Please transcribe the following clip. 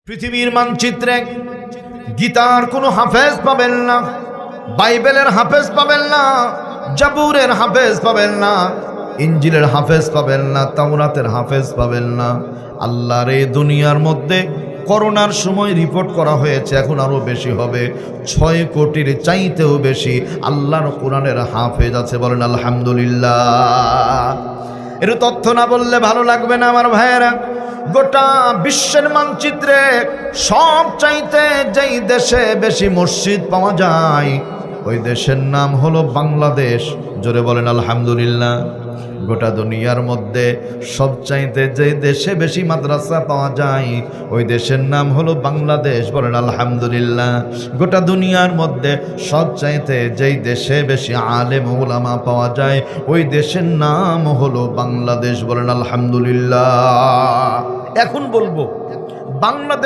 পৃথিবীর মানচিত্রে গীতার কোনো হাফেজ পাবেন না, বাইবেলের হাফেজ পাবেন না, জাবুরের হাফেজ পাবেন না, ইঞ্জিলের হাফেজ পাবেন না, তাওরাতের হাফেজ পাবেন না। আল্লাহর এই দুনিয়ার মধ্যে করোনার সময় রিপোর্ট করা হয়েছে, এখন আরো বেশি হবে, 6 কোটির চাইতেও বেশি আল্লাহর কোরআনের হাফেজ আছে। বলেন আলহামদুলিল্লাহ। এর তথ্য না বললে ভালো লাগবে না আমার ভাইয়েরা। গোটা বিশ্বের মানচিত্রে সব চাইতে যেই দেশে বেশি মসজিদ পাওয়া যায় ওই দেশের নাম হলো বাংলাদেশ। জোরে বলেন আলহামদুলিল্লাহ। গোটা দুনিয়ার মধ্যে সবচাইতে যে দেশে বেশি মাদ্রাসা পাওয়া যায় ওই দেশের নাম হলো বাংলাদেশ। বলেন আলহামদুলিল্লাহ। গোটা দুনিয়ার মধ্যে সবচাইতে যেই দেশে বেশি আলেম ওলামা পাওয়া যায় ওই দেশের নাম হলো বাংলাদেশ। বলেন আলহামদুলিল্লাহ। এখন বলবো বাংলাদেশ